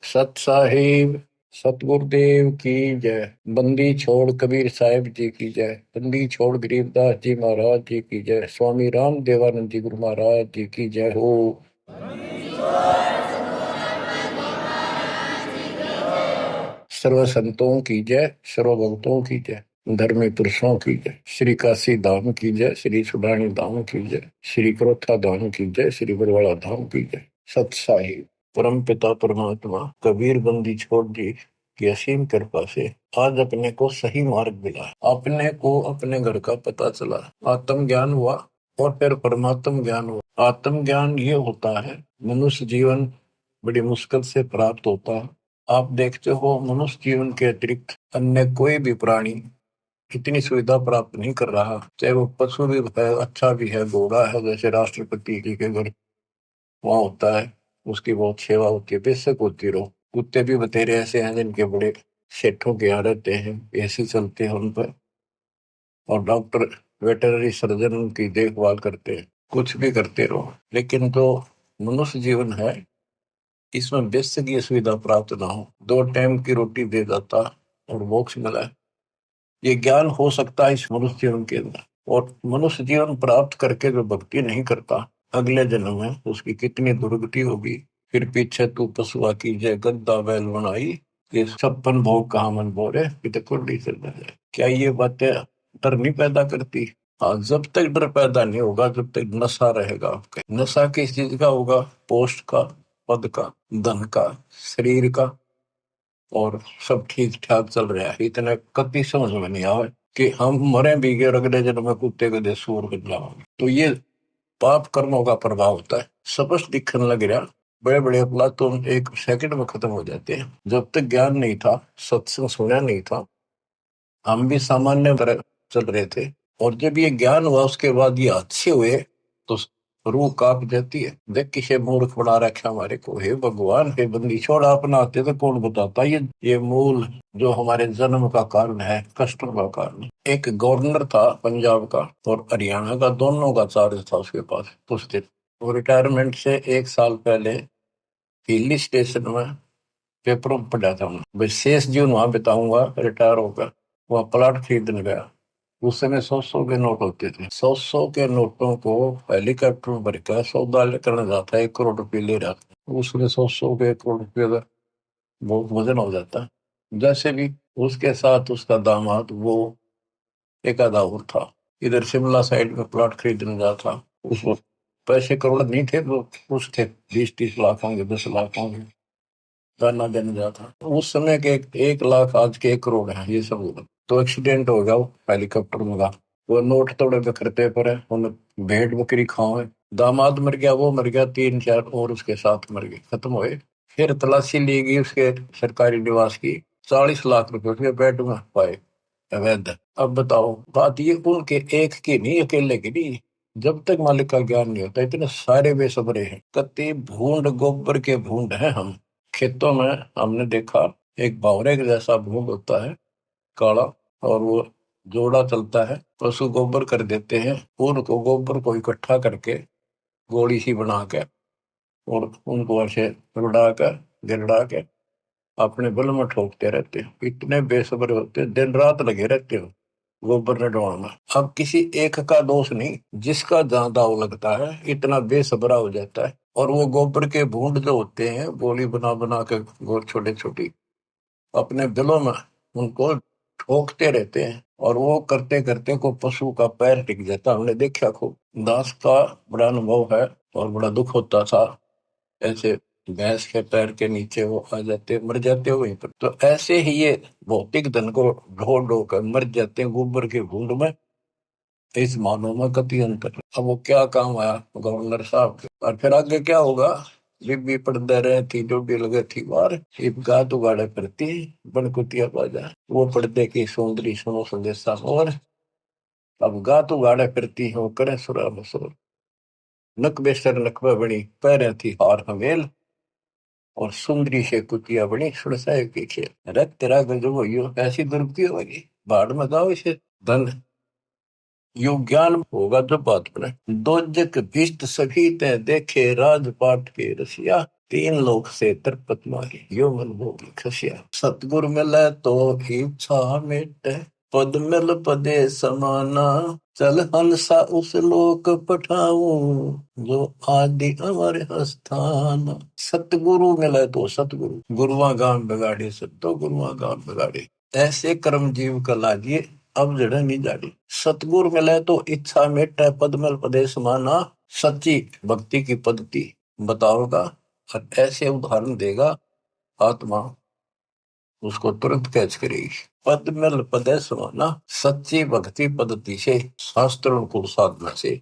सत साहिब सतगुरुदेव की जय। बंदी छोड़ कबीर साहिब जी की जय। बंदी छोड़ गरीबदास जी महाराज जी की जय। स्वामी राम देवानंद जी गुरु महाराज जी की जय हो। सर्व संतों की जय, सर्व भक्तों की जय, धर्मी पुरुषों की जय। श्री काशी धाम की जय, श्री सुडानी धाम की जय, श्री क्रोथा धाम की जय, श्री बरवाड़ा धाम की जय। सत साहिब परम पिता परमात्मा कबीर बंदी छोड़ जी की असीम कृपा से आज अपने को सही मार्ग मिला। अपने को अपने घर का पता चला, आत्म ज्ञान हुआ और फिर परमात्म ज्ञान हुआ। आत्म ज्ञान ये होता है मनुष्य जीवन बड़ी मुश्किल से प्राप्त होता है। आप देखते हो मनुष्य जीवन के अतिरिक्त अन्य कोई भी प्राणी इतनी सुविधा प्राप्त नहीं कर रहा। चाहे वो पशु भी है, अच्छा भी है, घोड़ा है, जैसे राष्ट्रपति जी के घर वहां होता है, उसकी बहुत सेवा होती है, बेशक होती रहो। कुत्ते भी बतेरे ऐसे हैं जिनके बड़े सेठों के यहाँ रहते हैं, ऐसे चलते हैं उन पर, और डॉक्टर वेटरनरी सर्जन उनकी देखभाल करते हैं। कुछ भी करते रहो, लेकिन जो मनुष्य जीवन है इसमें बेशक ये सुविधा प्राप्त ना हो, 2 टाइम की रोटी दे दाता और मोक्ष मिला है, ये ज्ञान हो सकता है इस मनुष्य जीवन के अंदर। और मनुष्य जीवन प्राप्त करके जो भक्ति नहीं करता, अगले जन्म में उसकी कितनी दुर्गति होगी। फिर पीछे तू पशुआ की जय गद्दा बैल बनाई, ये 56 भोग कहा मन बोरे पिता कुंडी चल जाए। क्या ये बातें डर नहीं पैदा करती? हाँ, जब तक डर पैदा नहीं होगा, जब तक नशा रहेगा आपका। नशा किस चीज का होगा? पोस्ट का, पद का, धन का, शरीर का, और सब ठीक ठाक चल रहा है। इतना कति समझ में नहीं आवे कि हम मरे भी गए और अगले जन्म में कुत्ते के दे सूर बन जाओगे। तो ये पाप कर्मों का प्रभाव होता है। स्पष्ट दिखने लग रहा, बड़े बड़े अपराध तो 1 सेकंड में खत्म हो जाते हैं। जब तक ज्ञान नहीं था, सत्संग सुना नहीं था, हम भी सामान्य तरह चल रहे थे। और जब ये ज्ञान हुआ उसके बाद ये अच्छे हुए तो रूह कांप जाती है। देख किसे मूर्ख बना रखा हमारे को। हे भगवान, हे बंदी छोड़, अपना आते तो कौन बताता। ये मूल जो हमारे जन्म का कारण है, कष्टों का कारण। एक गवर्नर था पंजाब का और हरियाणा का, दोनों का चार्ज था उसके पास उस दिन। वो रिटायरमेंट से 1 साल पहले हिली स्टेशन में पेपरों में पढ़ा था भाई, शेष जीवन वहां बिताऊंगा रिटायर होकर। वह प्लाट खरीदने गया। उस समय 100-100 के नोट होते थे। 100-100 के नोटों को हेलीकॉप्टर में भर कर सौदा करने जाता है, 1 करोड़ रुपये ले रहा था। उसमें 100-100 के 1 करोड़ रुपये का बहुत वजन हो जाता है। जैसे भी उसके साथ उसका दामाद, वो एक आधा और था, इधर शिमला साइड में प्लॉट खरीदने जाता था। उस वक्त पैसे करोड़ नहीं थे, वो कुछ थे, 20-30 लाख होंगे, 10 लाख होंगे, गाना देने जाता। उस समय के 1 लाख आज के 1 करोड़ है, ये सब होगा। तो एक्सीडेंट हो गया वो हेलीकॉप्टर में का। वो नोट थोड़े बिखरते पड़े, उन्हें भेड़ बकरी खाओ। दामाद मर गया, वो मर गया, 3-4 और उसके साथ मर गए, खत्म हुए। फिर तलाशी ली गई उसके सरकारी निवास की, 40 लाख रुपए उसके बेड में पाए अवैध। अब बताओ, बात ये उनके एक की नहीं, अकेले की नहीं। जब तक मालिक का ज्ञान नहीं होता, इतने सारे बेसबरे हैं, कति भूंड गोबर के भूंड हैं हम। खेतों में हमने देखा एक बावरे के जैसा भूंड होता है, काला, और वो जोड़ा चलता है, पशु गोबर कर देते हैं। उनको गोबर को इकट्ठा करके गोली सी बना के और उनको ऐसे रुड़ा कर गिरड़ा के अपने बल में ठोकते रहते हो। इतने बेसब्र होते, दिन रात लगे रहते हो गोबर ने ढोना। अब किसी एक का दोष नहीं, जिसका जहां दाव लगता है इतना बेसब्रा हो जाता है। और वो गोबर के भूंड जो होते हैं, गोली बना बना के गोल छोटे छोटी अपने दिलों में उनको ठोकते रहते हैं। और वो करते करते को पशु का पैर टिक जाता, हमने देखा खूब। दास का बड़ा अनुभव है और बड़ा दुख होता था, ऐसे भैंस के पैर के नीचे वो आ जाते, मर जाते वहीं पर। तो ऐसे ही ये भौतिक धन को ढो ढो कर मर जाते हैं गोबर के भूंड में। इस मानव में कति अंतर। अब वो क्या काम आया गवर्नर साहब के, और फिर आगे क्या होगा? बीबी पढ़ते रहे थी, डोडी लगे थी बार, इब गा तो गाड़े करती बन कुतिया बाजा। वो पढ़ते की सुंदरी सुनो संदेशा और, अब गा तो गाड़े फिरती हो करे सुरा बसोर। नक बेसर नकबा बनी पैरे थी हार हवेल, और सुंदरी से कुतिया बनी सुरसाए की खेल। अरे तेरा गजब हो, ऐसी दुर्गति होगी, बाढ़ में जाओ इसे धन यो ज्ञान होगा जब बात बने। दोजक भिष्ट सभी ते देखे राजपाट के रसिया, तीन लोक से तरपत माही यो मन भोगी खसिया। सतगुरु मिले तो इच्छा मिटे, पद मिल पदे समाना, चल हंसा उस लोक पठाऊं, जो आदि अमर स्थान। सतगुरु मिले तो सतगुरु, गुरुआ गाम बिगाड़े सतो गुरुआ गाम बिगाड़े, ऐसे कर्म जीव का लागिए अब जड़ नहीं जाड़ी। सतगुरु मिले तो इच्छा मिटे, पद मिल पदे समाना, सच्ची भक्ति की पद्धति बताओगा और ऐसे उदाहरण देगा, आत्मा उसको तुरंत कैच करेगी। पद मिल पदे समाना, सच्ची भक्ति पद्धति से, शास्त्रों को साधना से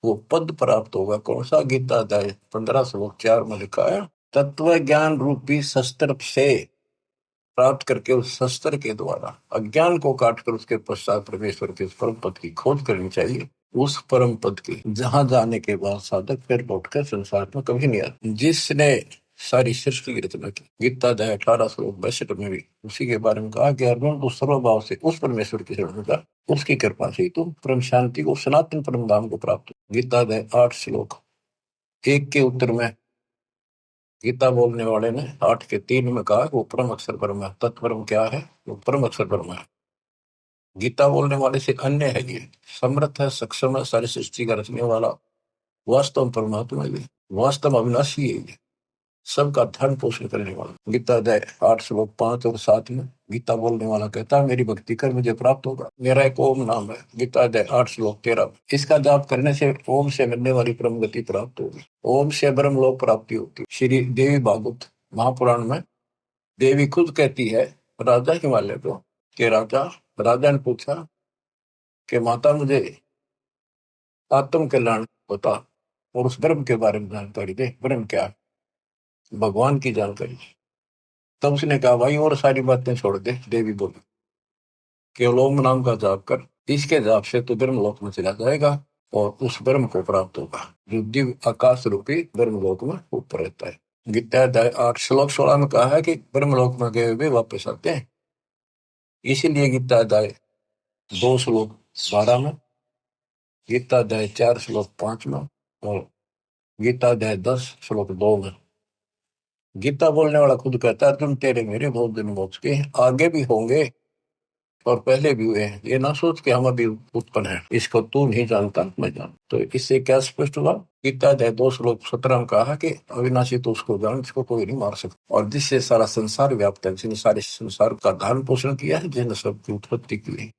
वो पद प्राप्त होगा। कौन सा? गीता अध्याय 15:4 में लिखा है, तत्व ज्ञान रूपी शस्त्र से प्राप्त करके उस शस्त्र के द्वारा अज्ञान को काटकर उसके पश्चात परमेश्वर के परम पद की खोज करनी चाहिए। उस परम पद की जहां जाने के बाद साधक फिर लौटकर संसार में कभी नहीं आता। जिसने सारी सृष्टि की रचना की, गीता अध्याय 18:62 में भी उसी के बारे में कहा कि अर्जुन तो सर्वभाव से उस परमेश्वर की शरण का, उसकी कृपा से तुम परम शांति को, सनातन परम धाम को प्राप्त हो। गीता अध्याय 8:1 के उत्तर में गीता बोलने वाले ने 8:3 में कहा वो परम अक्षर ब्रह्म है। तत्परम क्या है? वो परम अक्षर ब्रह्म है। गीता बोलने वाले से अन्य है, ये समर्थ है, सक्षम है, सारी सृष्टि का रचने वाला वास्तव परमात्मा है, वास्तव अविनाशी है, ये सबका धर्म पोषण करने वाला। गीता अध्याय 8:5 और 7 में गीता बोलने वाला कहता है मेरी भक्ति कर मुझे प्राप्त होगा, मेरा एक ओम नाम है। गीता अध्याय 8:13 में इसका जाप करने से ओम से मिलने वाली परम गति प्राप्त होगी, ओम से ब्रह्म लोक प्राप्ति होती है। श्री देवी भागवत महापुराण में देवी खुद कहती है राजा हिमालय को कि राजा ने पूछा कि माता मुझे आत्म कल्याण बता और उस ब्रह्म के बारे में जानकारी दे, ब्रह्म क्या है, भगवान की जानकारी। तब उसने कहा भाई और सारी बातें छोड़ दे। देवी बोली केवल ओम नाम का जाप कर, इसके जाप से तो ब्रह्म लोक में चला जाएगा और उस ब्रह्म को प्राप्त होगा जो दिव्य आकाश रूपी ब्रह्म लोक में ऊपर रहता है। गीता अध्याय 8:16 में कहा है कि ब्रह्म लोक में गए हुए वापस आते हैं। इसीलिए गीता अध्याय 2:12 में, गीता अध्याय 4:5 में और गीता अध्याय 10:2 में गीता बोलने वाला खुद कहता है तुम तेरे मेरे बहुत दिन हो चुके हैं, आगे भी होंगे और पहले भी हुए हैं। ये ना सोच के हम अभी उत्पन्न है, इसको तू नहीं जानता मैं जानता। तो इससे क्या स्पष्ट हुआ? गीता अध्याय 2:17 में कहा कि अविनाशी तो उसको जान जिसको कोई नहीं मार सकता और जिससे सारा संसार व्याप्त है, जिसने सारे संसार का धारण पोषण किया है, जिसने सबकी उत्पत्ति की है,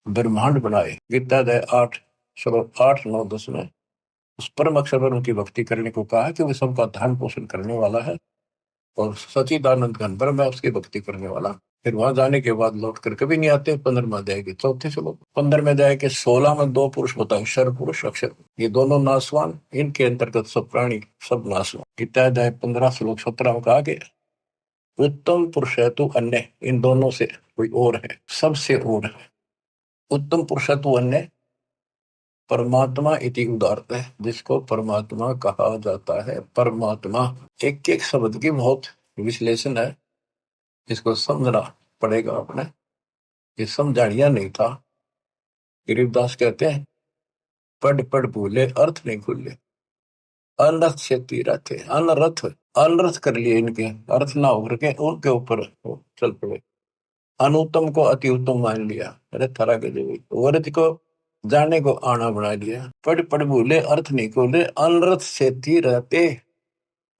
ब्रह्मांड बनाए। गीता अध्याय 8:9-10 में उस परम अक्षर ब्रह्म की भक्ति करने को कहा कि वो सबका धारण पोषण करने वाला है और सचिदानंद घन ब्रह्म है उसकी भक्ति करने वाला। फिर वहां जाने के बाद लौट कर कभी नहीं आते। 15वें अध्याय के चौथे श्लोक, 15वें अध्याय के 16 में दो पुरुष बताए, शर पुरुष अक्षर, ये दोनों नासवान, इनके अंतर्गत सब प्राणी सब नासवान। गीता अध्याय 15:17 में कहा कि उत्तम पुरुष है तो अन्य, इन दोनों से कोई और है, सबसे और है। उत्तम पुरुष है तो अन्य परमात्मा इति उदारता है, जिसको परमात्मा कहा जाता है। परमात्मा एक एक शब्द की बहुत विश्लेषण है, इसको समझना पड़ेगा अपने, ये समझानिया नहीं था। गरीबदास कहते हैं पढ़ पढ़ भूले अर्थ नहीं भूले, अनर्थ से तीरथ है, अनर्थ अनर्थ कर लिए इनके, अर्थ ना होकर के उनके ऊपर चल पड़े। अनुत्तम को अति उत्तम मान लिया, अरे थारा के जो वर्ज को जाने को आना बना लिया। पढ़ पढ़ भूले अर्थ नहीं खोले, अनर्थ से रहते,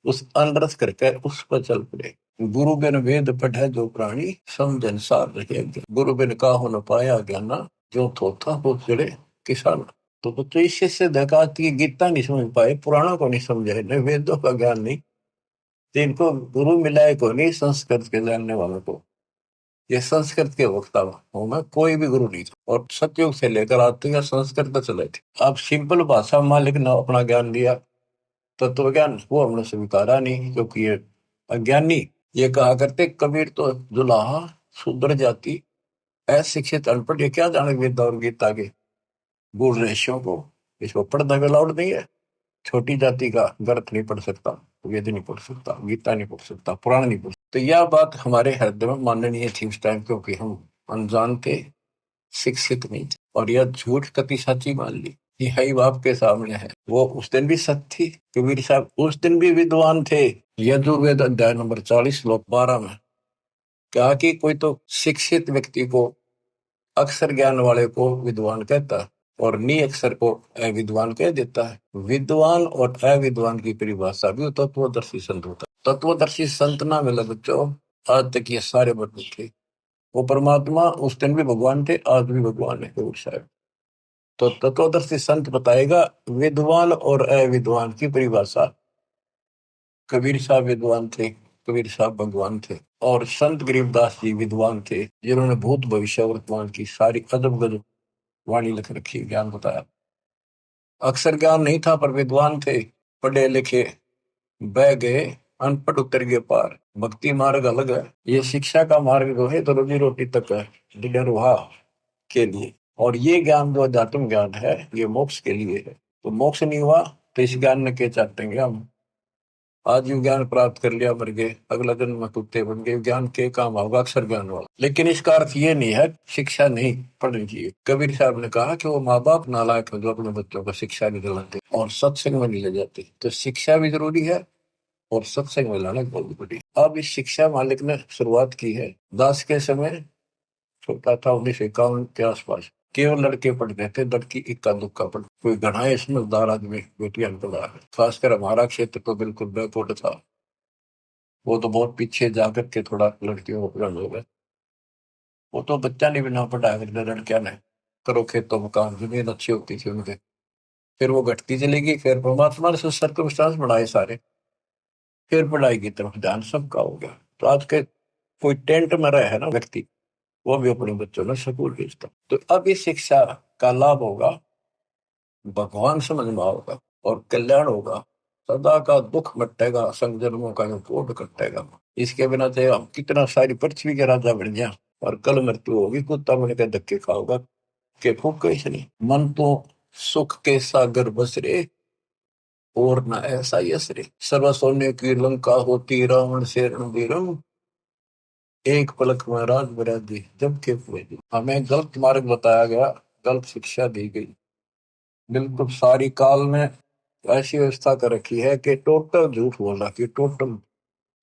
उस अनर्थ करके उस पर चल पड़े। गुरु बिन वेद पढ़े जो प्राणी, समझन सार रहे। गुरु बिन काहू न पाया ज्ञाना, जो थोथा हो चढ़े किसान। तो बच्चों इससे से देखा कि गीता नहीं समझ पाए, पुराणों को नहीं समझे, न वेदों का ज्ञान नहीं, तो इनको गुरु मिलाए को नहीं, संस्कृत के जानने वालों को। ये संस्कृत के वक्ता हूँ मैं, कोई भी गुरु नहीं था और सतयुग से लेकर आज तक संस्कृत पर चले थे। अब सिंपल भाषा में लिखना अपना ज्ञान दिया, तत्व ज्ञान वो हमने स्वीकारा नहीं, क्योंकि ये अज्ञानी। ये कहा करते कबीर तो जुलाहा शूद्र जाति, अशिक्षित अनपढ़, ये क्या जाने वेद और गीता के गुण रेशियों को, इसको पढ़ना अलाउड नहीं है। छोटी जाति का ग्रंथ नहीं पढ़ सकता, वेद नहीं पढ़ सकता, गीता नहीं पढ़ सकता, पुराण नहीं पढ़ सकता। तो यह बात हमारे हृदय में माननीय थी उस टाइम, क्योंकि हम अनजान थे, शिक्षित नहीं थे और यह झूठ कति सच्ची मान ली। यही बाप के सामने है। वो उस दिन भी सत्य थी। कबीर साहब उस दिन भी विद्वान थे। यजुर्वेद अध्याय नंबर 40 श्लोक 12 में कहा कि कोई तो शिक्षित व्यक्ति को, अक्षर ज्ञान वाले को विद्वान कहता है और निअक्षर को अविद्वान कह देता है। विद्वान और अविद्वान की परिभाषा भी तत्वदर्शी संत होता है। तत्वदर्शी संत ना मिला बच्चों, आज तक ये सारे बदल थे। वो परमात्मा उस दिन भी भगवान थे, आज भी भगवान है कबीर साहब। तो तत्वदर्शी संत बताएगा विद्वान और अविद्वान की परिभाषा। कबीर साहब विद्वान थे, कबीर साहब भगवान थे। और संत गरीबदास जी विद्वान थे, जिन्होंने भूत भविष्य वर्तमान की सारी अदब गजब वाणी लिख रखी, ज्ञान बताया। अक्षर ज्ञान नहीं था पर विद्वान थे, पढ़े लिखे, बह गए, अनपढ़ उतर गए पार। भक्ति मार्ग अलग है, ये शिक्षा का मार्ग जो है तो रोजी रोटी तक है, निर्वाह के लिए। और ये ज्ञान जो अध्यात्म ज्ञान है ये मोक्ष के लिए है। तो मोक्ष नहीं हुआ तो इस ज्ञान ने क्या चाटेंगे हम। आज यूं ज्ञान प्राप्त कर लिया, मर गए, अगला जन्म में कुत्ते बन गए, ज्ञान के काम होगा अक्षर ज्ञान वाला। लेकिन इसका अर्थ ये नहीं है शिक्षा नहीं पढ़नी चाहिए। कबीर साहब ने कहा कि वो माँ बाप नालायक है जो अपने बच्चों को शिक्षा नहीं दिलाते और सत्संग में नहीं ले जाते। तो शिक्षा भी जरूरी है और सत्संग में लाना बहुत जरूरी। अब इस शिक्षा मालिक ने शुरुआत की है। दास के समय छोटा था, 1951 के आसपास, केवल लड़के पढ़ते थे, लड़की इक्का दुक्का पढ़। कोई घना समझदार आदमी बेटियां पढ़ा है। खासकर हमारा क्षेत्र तो बिल्कुल बैकवर्ड था। वो तो बहुत पीछे जाकर के थोड़ा लड़कियों को पढ़ाने हो गए। वो तो बच्चा नहीं बिना पढ़ाया करते, लड़कियां ने करो खेतों में काम, जमीन अच्छी होती थी उनके। फिर वो घटती चलेगी, फिर परमात्मा ने सर्कमस्टांस बढ़ाए सारे, फिर पढ़ाई की तरफ ध्यान सबका हो गया। तो आज के कोई टेंट में रहे है ना व्यक्ति, वो भी अपने बच्चों ने स्कूल भेजता। तो अब इस शिक्षा का लाभ होगा, भगवान समझ में होगा और कल्याण होगा। सदा का दुख मटेगा, संजन्मों का जो कोट कटेगा। इसके बिना चाहे हम कितना सारी पृथ्वी के राजा बन गया और कल मृत्यु होगी, कुत्ता बन के धक्के खाओगा के फूक कैसे नहीं। मन तो सुख के सागर बसरे और न ऐसा यसरे। सर्व सोने की लंका होती रावण से रणधीरम, एक पलक में राज बरादी जब के हुए। हमें गलत मार्ग बताया गया, गलत शिक्षा दी गई। बिल्कुल सारी काल ने ऐसी व्यवस्था कर रखी है कि टोटल झूठ बोला कि टोटल।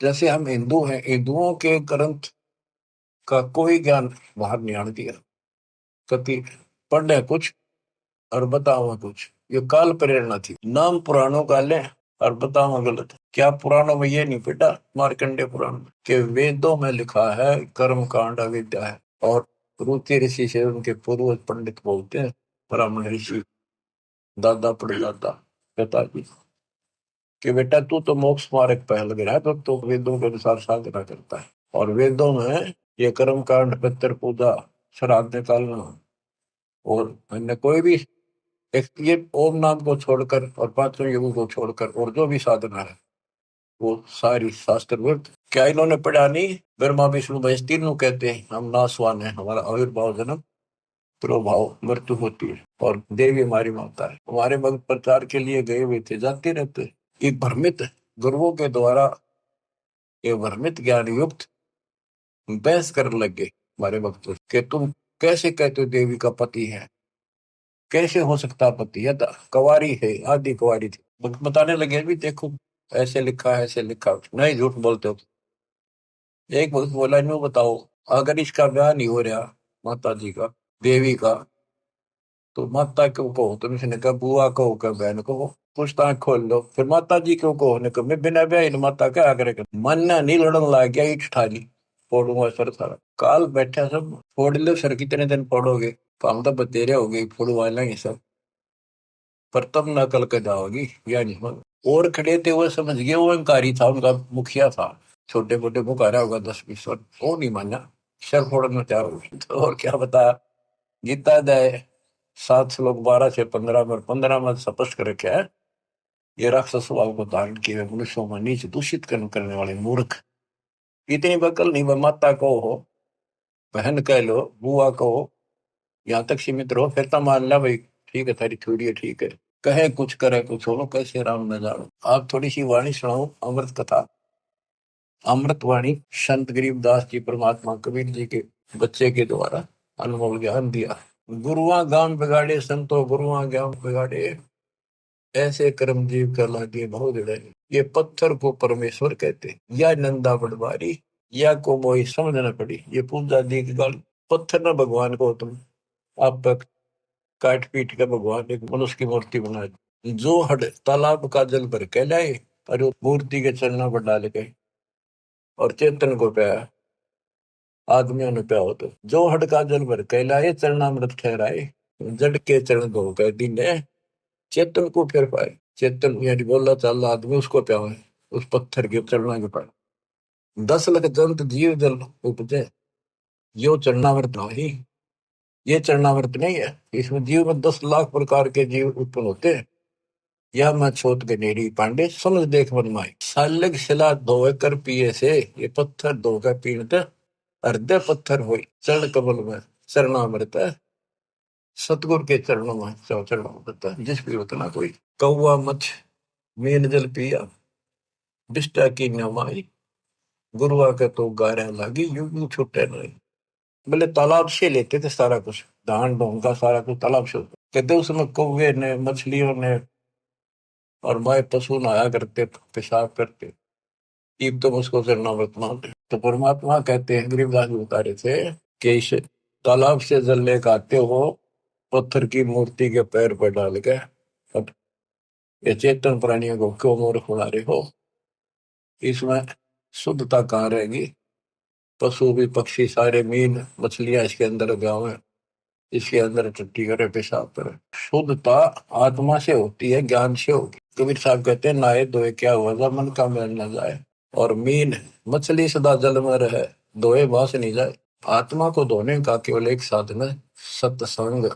जैसे हम हिंदू हैं, हिंदुओं के ग्रंथ का कोई ज्ञान बाहर नहीं आने दिया। कति पढ़े कुछ और बताओ कुछ, ये काल प्रेरणा थी। नाम पुराणों का ले और बताओ गलत। क्या पुराणों में ये नहीं बेटा, मार्कंडे पुराण के वेदों में लिखा है कर्म कांड अविद्या है। और रुचि ऋषि से उनके पूर्वज पंडित बोलते हैं, ब्राह्मण ऋषि, दादा परदादा पिताजी, कि बेटा तू तो मोक्ष मार्ग पहल गया है, तो वेदों के अनुसार साधना करता है। और वेदों में ये कर्म कांड, पितर पूजा, श्राद्ध निकालना और अन्य कोई भी एक ये ओम नाम को छोड़कर और पांचों युगों को छोड़कर और जो भी साधना है वो सारी शास्त्र विरुद्ध। क्या इन्होंने पढ़ा नहीं? ब्रह्मा विष्णु महेश तीनों कहते हैं हम नासवान है, हमारा आविर्भाव जन्म प्रभाव मृत्यु होती है और देवी हमारी माता है। हमारे भक्त प्रचार के लिए गए हुए थे, जाते रहते। एक भ्रमित गुरुओं के द्वारा ये भ्रमित ज्ञान युक्त बहस करने लग गए हमारे भक्त कि तुम कैसे कहते हो देवी का पति है, कैसे हो सकता पति है, कुंवारी है, आदि कुंवारी थी। बताने लगे भी देखो ऐसे लिखा है, ऐसे लिखा, नहीं झूठ बोलते हो। एक भक्त बोला नो बताओ, अगर इसका ब्याह नहीं हो रहा माता जी का, देवी का, तो माता क्यों कहो? तुम इसने कहा बुआ कहो, क्या बहन कहो, पूछताछ खोल लो। फिर माता जी क्यों कहो ने कहा मैं बिना ब्याह माता क्या करेगा। मन नहीं लड़न लग गया, ईट ठाली फोड़ूंगा सर सारा। काल बैठा सब फोड़ लो सर, कितने दिन फोड़ोगे, तो हम तो बतेरे हो गए फोड़वा लेंगे सब, पर तब न कल के जाओगी या नहीं। और खड़े थे वो समझ गए, वो अहंकारी था, उनका मुखिया था, छोटे मोटे मुकारा होगा 10-20 वर्ष, वो नहीं माना, सर फोड़ने में तैयार हो गए। तो और क्या बताया, गीता अध्याय 7 श्लोक 12 से 15 में, 15 में स्पष्ट कर रखा है, ये राक्षस स्वभाव को धारण किए मनुष्यों में नीच दूषित करने वाले मूर्ख। इतनी बकल नहीं, वह माता को हो, बहन कह लो, बुआ को हो, यहाँ तक सीमित रहो, फिर तो मान ला भाई ठीक है, थारी थोड़ी है ठीक है। कहे कुछ करे कुछ हो, कैसे राम न जानो। आप थोड़ी सी वाणी सुनाओ, अमृत कथा, अमृत वाणी, संत गरीबदास जी परमात्मा कबीर जी के बच्चे के द्वारा अनुभव ज्ञान दिया। गुरुआ गाम बिगाड़े संतो गुरुआ गाम बिगाड़े, ऐसे कर्म जीव कर लागे बहुत जड़े। ये पत्थर को परमेश्वर कहते, या नंदा पटवारी, या को मोही समझ न पड़ी। ये पूजा दी की गल, पत्थर ना भगवान को तुम आप काट पीट के भगवान एक मनुष्य की मूर्ति बना दी। जो हड तालाब का जल भर के लाए और वो मूर्ति के चरणों पर डाल गए और चेतन को पाया, आदमियों ने पाया हो। तो जो हड का जल भर के लाए चरणामृत ठहराए, जड़ के चरण धो कर दिन चेतन को फिर पाए। चेतन यानी बोला चाल आदमी उसको प्यावे, उस पत्थर के चरणा के पाए। 10 लाख जंत जीव जल उपजे, यो चरणामृत नहीं। ये चरणामृत नहीं है, इसमें जीव में 10 लाख प्रकार के जीव उत्पन्न होते हैं। या मैं छोट गनेरी पांडे समझ देख मन माई, सालग शिला धोए कर पिए से, ये पत्थर धोकर पीते हृदय पत्थर हो। चरण कमल में चरणामृत है, सतगुरु के चरणों में चरणामृत है। जिस भी उतना कोई कौआ मछ मीन जल पिया, बिष्टा की नमाई, गुरुआ के तो गारा लागी, यूं छुट्टे नहीं। बोले तालाब से लेते थे सारा कुछ, धान ढोंगा सारा कुछ तालाब से होता। कहते उसमें कौवे ने मछलियों ने और माए पशु नहाया करते पेशाब करते, ईब तो उसको चरणामृत मानते। तो परमात्मा कहते हैं, गरीबदास जी बता रहे थे कि इस तालाब से जल लेकर आते हो, पत्थर की मूर्ति के पैर पर डाल के, अब ये चेतन प्राणियों को क्यों मूर्ख बना रहे हो। इसमें शुद्धता कहाँ रहेगी। पशु भी पक्षी सारे मीन मछलियां इसके अंदर गाँव है, इसके अंदर टट्टी करे पेशाब करे। शुद्धता आत्मा से होती है, ज्ञान से होगी। कबीर साहब कहते हैं, नाये धोए क्या हुआ, जब मन का मैल न जाए। और मीन मछली सदा जल में रहे, धोए बास नहीं जाए। आत्मा को धोने का केवल एक साधन है, सत्संग।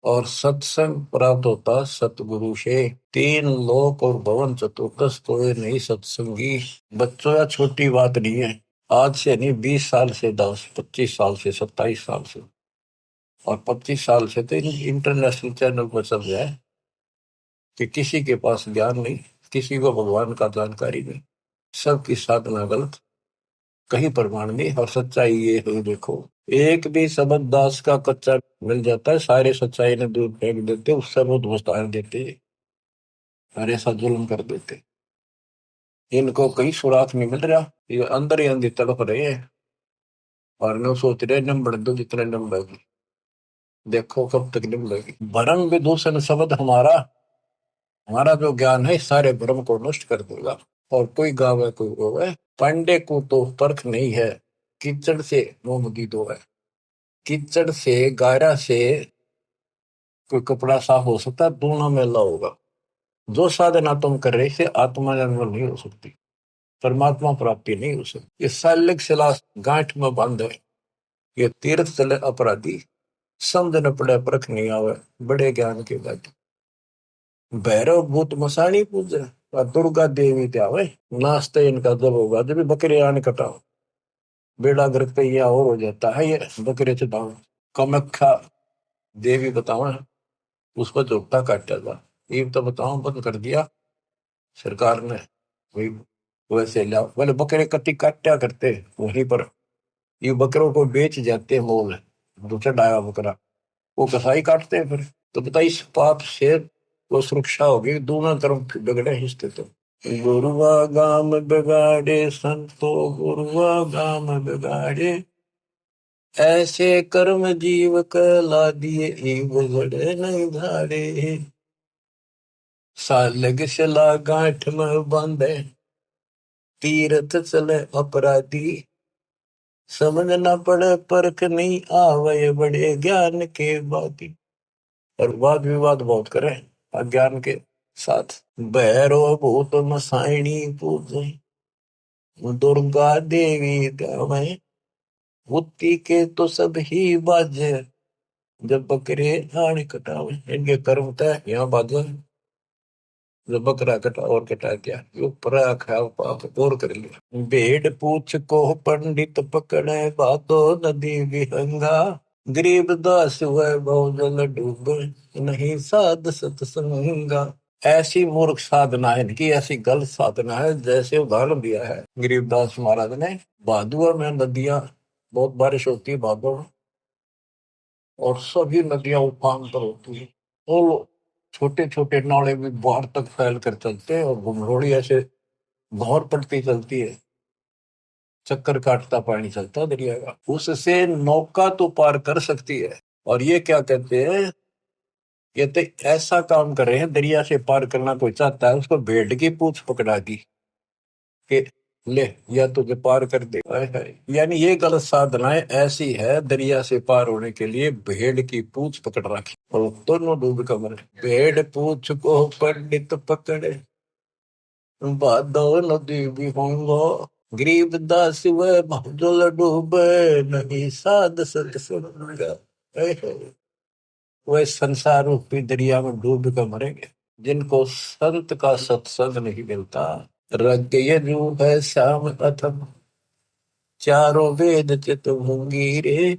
और सत्संग प्राप्त होता सतगुरु से। 3 लोक और भवन चतुर्दश तो नहीं सत्संगी। बच्चों या छोटी बात नहीं है, आज से नहीं 20 साल से 10 25 साल से 27 साल से और 25 साल से तो इंटरनेशनल चैनल पर चल रहा है कि किसी के पास ज्ञान नहीं, किसी को भगवान का जानकारी नहीं, सबकी साधना गलत, कहीं प्रमाण नहीं। और सच्चाई ये है, देखो एक भी शब्द दास का कच्चा मिल जाता है, सारे सच्चाई ने दूर फेंक देते, उससे बहुत वस्तार देते और ऐसा जुल्म कर देते। इनको कहीं सुराग नहीं मिल रहा, ये अंदर ही अंदर तड़प रहे हैं और न सोच रहे निम्बड़ दो जितने निम्बड़ेगी। देखो कब तक निम्बड़ेगी। भरम विदूषण शब्द हमारा, हमारा जो ज्ञान है सारे भ्रम को नष्ट कर देगा। और कोई गावे कोई होवे, पांडे को तो परख नहीं है, कीचड़ से मोमगी दो है। कीचड़ से गारा से कोई कपड़ा साफ हो सकता है, दोनों मेला होगा। जो साधना तुम कर रहे से आत्मा जन्म नहीं हो सकती, परमात्मा प्राप्ति नहीं हो सकती। ये सालिक शिला गांठ में बंद है, ये तीर्थ चले अपराधी, समझ न पड़े परख नहीं आवे, बड़े ज्ञान के बाद। भैरव भूत मसाणी पूजे और दुर्गा देवी त्यावे, नाश्ते इनका जब होगा जब बकरे आने कटाओ, बेड़ा गर्क पे यह और हो जाता है। ये बकरे चटाओ, कमख्या देवी बताओ, उसको जोटा काटा था, ये तो बताओ बंद कर दिया सरकार ने। वही वैसे लाओ, बोले बकरे कटी काटा करते वहीं पर, ये बकरों को बेच जाते हैं मोल, दूसरा डाया बकरा वो कसाई काटते हैं फिर। तो बता इस पाप से वो सुरक्षा होगी, दोनों तरफ बिगड़े हिस्से। तो गुरुआ गाम बिगाड़े संतो गुरुआ गाम बिगाड़े, ऐसे कर्म जीव कला दिए ईव जड़े नहीं धारे। सालग शला गांठ में बांधे, तीर्थ चले अपराधी, समझ न पड़े परख नहीं आवे, बड़े ज्ञान के बाती। और वाद विवाद बहुत करे अज्ञान के साथ। भैरव भूत मसाइणी पूजे, दुर्गा देवी गावे, बुद्धि के तो सब ही बाजे, जब बकरे आने कटावे। इनके कर्म तय यहाँ बाजे, जब बकरा कटा और कटा दिया, ऊपर खाओ पाप और कर लिया। भेड़ पूछ को पंडित पकड़े, बातो नदी विहंगा, गरीब दास हुए बहुजल डूब, नहीं साध सत्संगा। ऐसी मूर्ख साधना है इनकी, ऐसी गलत साधना है। जैसे उदाहरण दिया है गरीबदास महाराज ने, भादुआ में नदियां बहुत बारिश होती है, भादो और सभी नदियां उफान पर होती है। और छोटे छोटे नाले भी बाहर तक फैल कर चलते हैं और घुमरोड़ी ऐसे भौर पड़ती चलती है, चक्कर काटता पानी चलता दरिया का, उससे नौका तो पार कर सकती है। और ये क्या कहते हैं, ये तो ऐसा काम कर रहे हैं, दरिया से पार करना कोई चाहता है उसको भेड़ की पूंछ पकड़ा दी कि ले या तुझे पार कर दे। हाय हाय। यानी ये गलत साधनाएं ऐसी है, दरिया से पार होने के लिए भेड़ की पूंछ पकड़ रखी और दोनों डूब कर मरे। भेड़ पूंछ को पंडित पकड़े, भादो नदी भी होंगो, गरीबदास वह भजल डूबे, नहीं साध सत्संग। वह संसार रूपी दरिया में डूब कर मरेंगे जिनको संत का सत्संग नहीं मिलता। रग ये रू है श्याम अथम, चारों वेद चित भूंगी रे,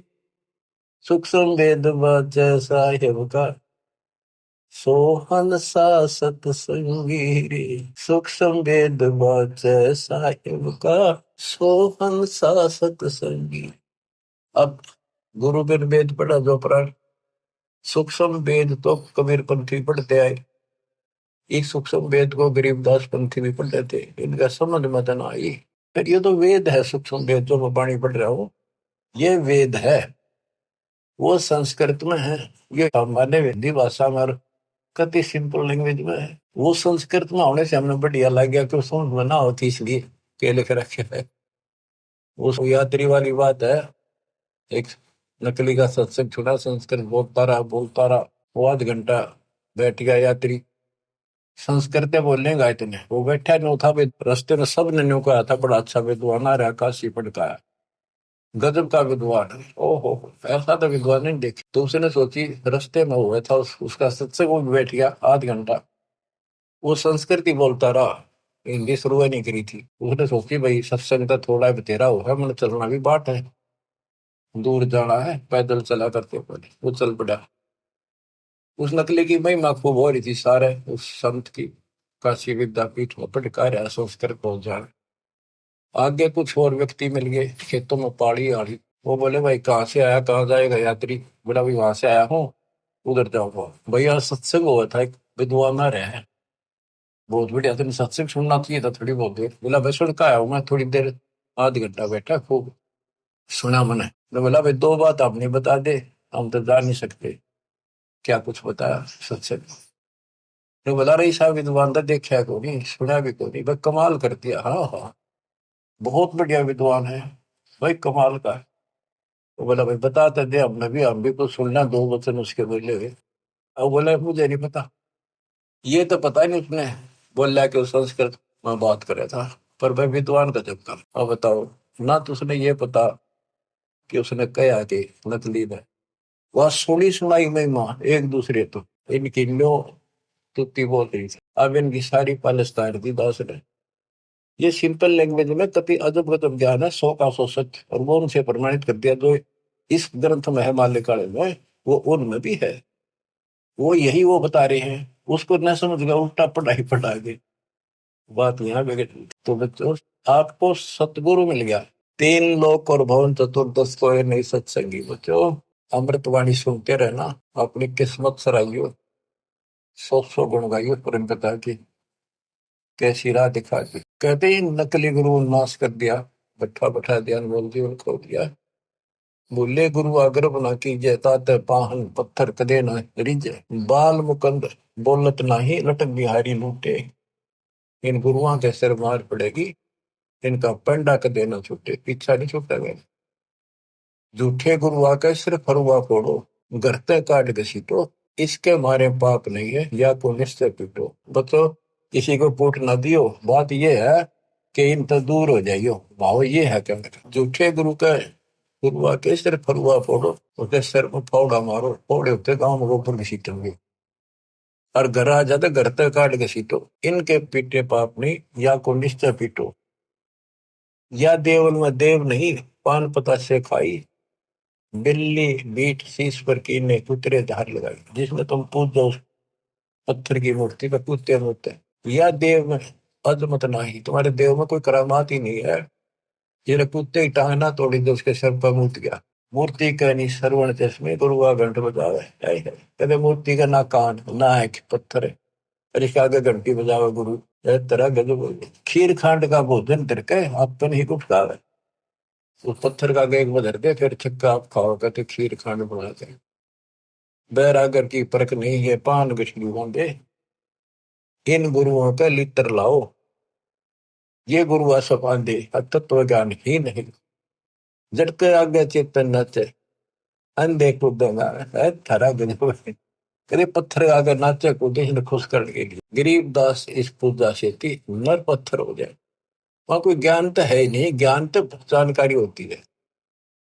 सूक्ष्म वेद बाचै साहिब का, सोहन सा सत्संगी रे। सूक्ष्म वेद बाचै साहिब का, सोहन सा सत्संगी। अब गुरु बिन वेद पढ़ा जो प्राण, सूक्ष्म वेद तो कबीर पंथी पढ़ते आए, इस सूक्ष्म वेद को गरीबदास पंथी भी पढ़ते थे, इनका समझ में तो ना आई। फिर ये तो वेद है, सूक्ष्म वेद जो मैं बाणी पढ़ रहा हूँ ये वेद है, वो संस्कृत में है, ये हमारे वेदी भाषा में कति सिंपल लैंग्वेज में है। वो संस्कृत में होने से हमें बढ़िया लग गया कि समझ में ना होती इसलिए के लिख रखे है। उस यात्री वाली बात है, एक नकली का सत्संग छुड़ा, संस्कृत बोलता रहा, वो आध घंटा बैठ गया यात्री, संस्कृत बोलेगा इतने, वो बैठा नहीं था रास्ते में सब ने न्यू कहा था बड़ा अच्छा विद्वान आ रहा, काशी पढ़ता है, गजब का विद्वान है। ओहो, ऐसा तो विद्वान नहीं देखी। तो उसने सोची, रास्ते में हुआ था उसका सत्संग, वो बैठ गया आध घंटा, वो संस्कृत बोलता रहा, हिंदी शुरू नहीं करी थी। उसने सोची भाई सत्संग तो थोड़ा बतेरा होगा, मैंने चलना भी बाट है, दूर जाना है, पैदल चला करते पहले वो चल पड़ा। उस नकली की महिमा खूब हो रही थी सारे उस संत की, काशी विद्यापीठ में पढ़का रहा संस्कृत पहुंच जाए। आगे कुछ और व्यक्ति मिल गए खेतों में पाड़ी आड़ी, वो बोले भाई कहाँ से आया, कहाँ जाएगा यात्री, बोला भाई वहां से आया हूँ, उधर जाऊंगा। भैया सत्संग हुआ था, एक विद्वान आ रहे हैं, बहुत बढ़िया, तुमने सत्संग सुनना चाहिए था थोड़ी बहुत देर। बोला भाई सुन का आया हूँ मैं, थोड़ी देर आध घंटा बैठा, खूब सुना मैंने। मैं बोला भाई दो बात आप नहीं बता दे, हम तो जा नहीं सकते। क्या कुछ बताया सत्संग? तो बोला रही साहब विद्वान तो देखा को नहीं, सुना भी को नहीं, भाई कमाल कर दिया। हाँ हाँ, बहुत बढ़िया विद्वान है भाई, कमाल का है। तो बोला भाई बताते दे, हम भी कुछ सुनना, दो वचन उसके बोले हुए। अब बोला मुझे नहीं पता, ये तो पता नहीं उसने बोला कि उस संस्कृत में बात करे था, पर भाई विद्वान का जब कर। अब बताओ ना, तो उसने ये पता कि उसने कहा कि नकली ने वह सुनी सुनाई महिमा एक दूसरे तो इनकी लो तुत्ती बोल रही थी। अब इनकी सारी पालस्तान दी दास ने, ये सिंपल लैंग्वेज में कति अजब गजब ज्ञान है, 100 का 100 सच, और वो उनसे प्रमाणित कर दिया। जो इस ग्रंथ में है माल्यकाले में, वो उनमें भी है, वो यही वो बता रहे हैं। उसको न समझ गया, उल्टा पढ़ाई पढ़ा गए, बात यहाँ बिगड़ गई। तो बच्चों, आपको सतगुरु मिल गया, तीन लोक और भवन चतुर्दश को नहीं सत्संगी। बच्चों अमृतवाणी सुनते रहना, अपनी किस्मत सराइयो, 100 गुण गाइयो परम पिता की, कैसी राह दिखा दी। कहते ही नकली गुरु नाश कर दिया, बैठा बैठा ध्यान बोल दिया उनको दिया। बोले गुरु आग्रह बना कीजिए, तात पाहन पत्थर कदे न रिजे, बाल मुकंद बोलत नाही, लटक बिहारी लूटे। इन गुरुओं के सिर मार पड़ेगी, इनका पंडा कदे न छूटे, पीछा नहीं छूटा गया। झूठे गुरु आके सिर्फ फरुआ फोड़ो, घरते काट घसीटो, इसके मारे पाप नहीं है, या को निश्चय पीटो। बच्चों किसी को फूट ना दियो, बात ये है कि इन तो दूर हो जाइयो, भाव ये है कि झूठे गुरु का गुरु आके सिर्फ फरुआ फोड़ो, उसके सिर में फावड़ा मारो, फोड़े होते गाँव में ऊपर घसीटेंगे, और घर आ जाते घर तक काट घसीटो, इनके पीटे पाप नहीं, या को निश्चय पीटो। या देवल में देव नहीं, पान पता से खाई, बिल्ली बीट शीश पर कीने कुतरे धार लगाई। जिसमें तुम पूजो उस पत्थर की मूर्ति पर कुत्ते मूर्ते, या देव में अजमत नहीं, तुम्हारे देव में कोई करामात ही नहीं है। ये कुत्ते की टांग ना तोड़ी तो उसके सर पर मूत गया, मूर्ति कहनी श्रवण चश्मे गुरु का घंट बजावे कहते मूर्ति का ना कान ना है पत्थर है, और इसके आगे घंटी बजावे गुरु। तरह गजब खीर खांड का भोजन तिरके अपन ही कुछ खावे, उस पत्थर का आगे एक बधर दे फिर छक्का आप खाओ, कहते खीर खांड बनाते हैं। बैरागर की परख नहीं है पान गछली होंगे, इन गुरुओं का लित्र लाओ, ये गुरु सपान दे तत्व ज्ञान ही नहीं। जड़ के आगे चेतन नाचे अंधे कूदेगा थारा गजब है। कदे पत्थर आगे नाचे कूदे इन्हें खुश करने के लिए गरीब दास इस पूजा से थी नर पत्थर हो जाए। वहां कोई ज्ञान तो है ही नहीं, ज्ञान तो जानकारी होती है।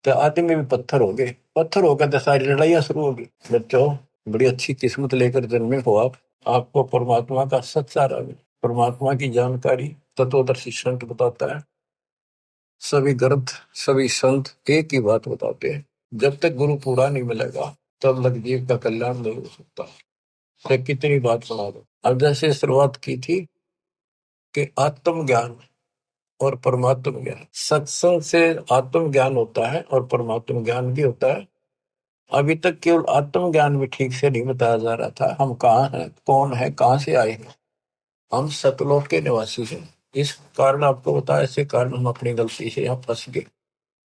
तो आदमी भी पत्थर हो गए, पत्थर होकर तो सारी लड़ाइयां शुरू होगी। बच्चों बड़ी अच्छी किस्मत लेकर जन्मे हो आप, आपको परमात्मा का सच्चा रंग परमात्मा की जानकारी तत्वदर्शी संत बताता है। सभी ग्रंथ सभी संत एक ही बात बताते हैं, जब तक गुरु पूरा नहीं मिलेगा तब तक जीव का कल्याण नहीं हो सकता। तो कितनी बात सुना दो। अब जैसे शुरुआत की थी कि आत्मज्ञान और परमात्म ज्ञान, सत्संग से आत्म ज्ञान होता है और परमात्म ज्ञान भी होता है। अभी तक केवल आत्म ज्ञान भी ठीक से नहीं बताया जा रहा था। हम कहाँ हैं, कौन है, कहाँ से आए हैं। हम सतलोक के निवासी हैं, इस कारण आपको बताया, इसी कारण हम अपनी गलती से यहाँ फंस गए।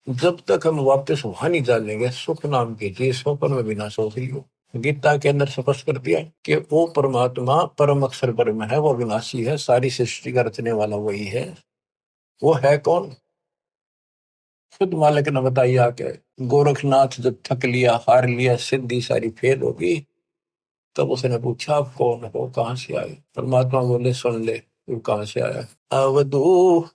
जब तक हम वापस वहां नहीं जानेंगे, सुख नाम कीजिए स्वप्न में विनाश हो गई हो। गीता के अंदर स्पष्ट कर दिया कि वो परमात्मा परम अक्षर ब्रह्म है, वो विनाशी है, सारी सृष्टि का रचने वाला वही है। वो है कौन, खुद मालिक ने बताइए आके। गोरखनाथ जब थक लिया, हार लिया, सिद्धि सारी फेल होगी, तब उसने पूछा आप कौन हो, कहाँ से आए। परमात्मा बोले सुन ले तू कहाँ से आया। अवधू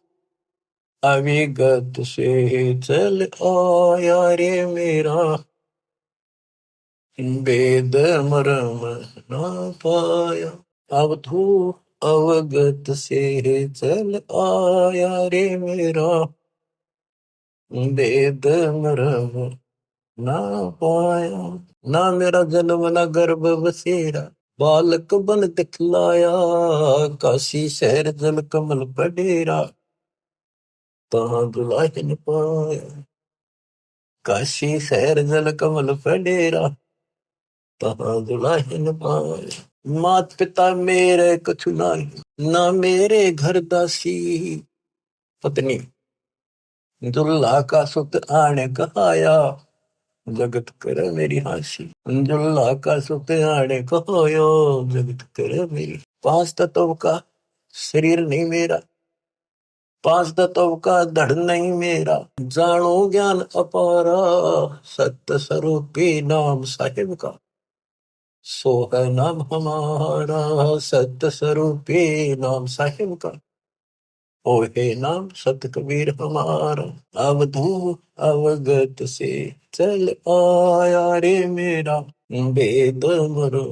अविगत से चल आया रे मेरा, वेद मरम ना पाया। अवधू अवगत से चल आया रे मेरा, वेद मरम ना पाया। ना मेरा जन्म ना गर्भ बसेरा, बालक बन दिखलाया, काशी शहर जल कमल पडेरा, तहाँ दुलाहिन पाया। काशी शहर जल कमल पडेरा, तहाँ दुलाहिन पाया। मात पिता मेरे कछु नाही, ना मेरे घर दासी, पत्नी दुल्हा का सुत आने कहाया, जगत करे मेरी हासी। दुल्हा का सुत आने कहाया, जगत करे मेरी। पांच तत्व का शरीर नहीं मेरा, पांच तत्व का धड़ नहीं मेरा, जानो ज्ञान अपारा, सत्य स्वरूपी नाम साहिब का, सो है नाम हमारा, सत्य स्वरूपी नाम साहिब का, ओ हे नाम सत कबीर हमारा। अवधू अवगत से चल आया रे मेरा, वेद मरो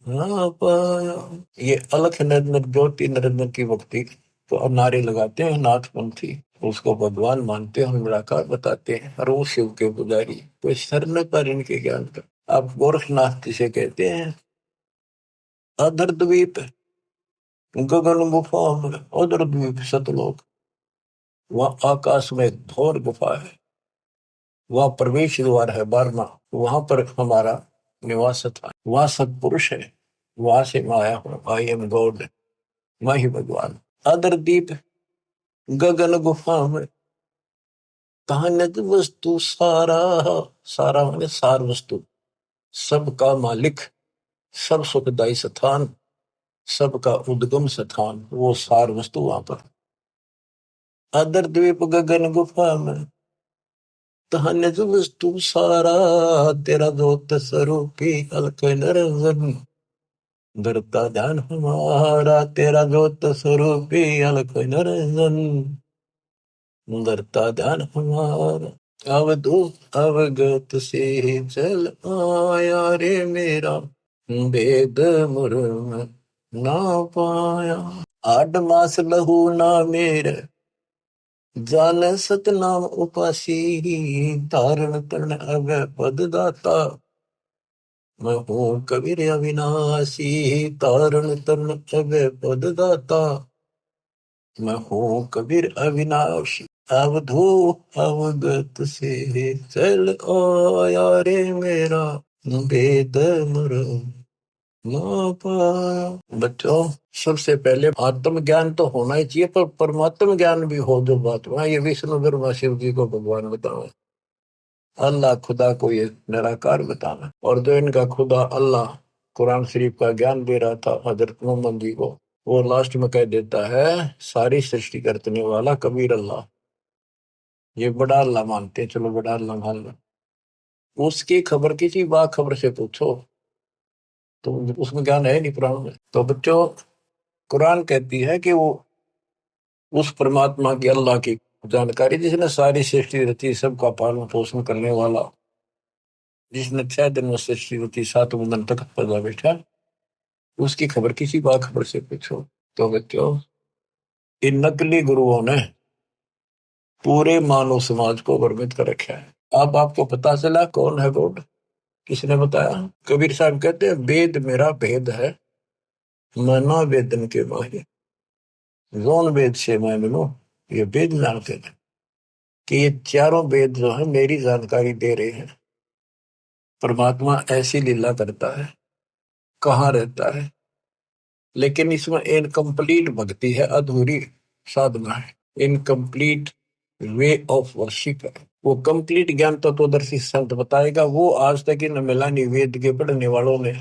ना पाया। ये अलख निरंजन ज्योति निरंजन की भक्ति तो नारे लगाते हैं नाथपंथी, उसको भगवान मानते हैं, हम निराकार बताते हैं, और वो शिव के पुजारी, कोई सर न पर इनके ज्ञान का। आप गोरखनाथ जिसे कहते हैं, अधर द्वीप गगन गुफा में, अधर द्वीप सतलोक, वहां आकाश में एक घोर गुफा है, वहां प्रवेश द्वार है 12वां, वहां पर हमारा निवास था। वहां सतपुरुष है, वहां से मैं आया हूँ, आई एम गॉड, मैं ही भगवान। अदर दीप गगन गुफा में, कहानित वस्तु सारा, सारा माने सार वस्तु, सबका मालिक, सब सुखदायी स्थान, सबका उद्गम स्थान, वो सार वस्तु वहां पर। अदर द्वीप गगन गुफा में, कहानित वस्तु सारा, तेरा दोत स्वरूपी अलख निरंजन, धरता ध्यान हमारा, तेरा दोत स्वरूपी अलख निरंजन, धरता ध्यान हमारा। अवधू अवगत से चल आया रे मेरा, वेद मुरम ना पाया। 8 मास लहू ना मेरे, जान सतनाम उपासी, तारण तरण अग पद दाता, मैं हूँ कबीर अविनाशी, तारण तरण अग पद दाता, मैं हूँ कबीर अविनाशी। अवधू अवगत से चल आया रे मेरा वेद मरम ना पाया। बच्चों, सबसे पहले आत्म ज्ञान तो होना ही चाहिए, पर परमात्म ज्ञान भी हो जो बात वहां, ये विष्णु ब्रह्मा शिव जी को भगवान बतावे, अल्लाह खुदा को ये निराकार बताना। और जो इनका खुदा अल्लाह कुरान शरीफ का ज्ञान दे रहा था हजरत मोहम्मद जी को, वो लास्ट में कह देता है सारी सृष्टि करने वाला कबीर अल्लाह, ये बड़ा अल्लाह मानते हैं, चलो बड़ा अल्लाह मान लो। उसकी खबर किसी बा खबर से पूछो तो उसमें ज्ञान है नहीं पुराण में। तो बच्चों, कुरान कहती है कि वो उस परमात्मा की अल्लाह की जानकारी, जिसने सारी सृष्टि रची, सबका पालन पोषण करने वाला, जिसने 6 दिन में सृष्टि रची, 7वें दिन तक पैदा बैठा, उसकी खबर किसी बाखबर से पूछो। तो बच्चों, इन नकली गुरुओं ने पूरे मानव समाज को भ्रमित कर रखा है। अब आपको पता चला कौन है गॉड? किसने बताया? कबीर साहब कहते हैं वेद मेरा भेद है, मना वेदन के माहिर। जोन वेद से मैं मिलूं, ये वेद जानते थे कि ये चारों वेद जो है मेरी जानकारी दे रहे हैं। परमात्मा ऐसी लीला करता है, कहाँ रहता है, लेकिन इसमें इनकम्प्लीट भक्ति है, अधूरी साधना है, इनकम्प्लीट वे ऑफ वर्शिप है। वो कंप्लीट ज्ञान तत्वदर्शी संत बताएगा, वो आज तक इन मिला नहीं। वेद के पढ़ने वालों ने,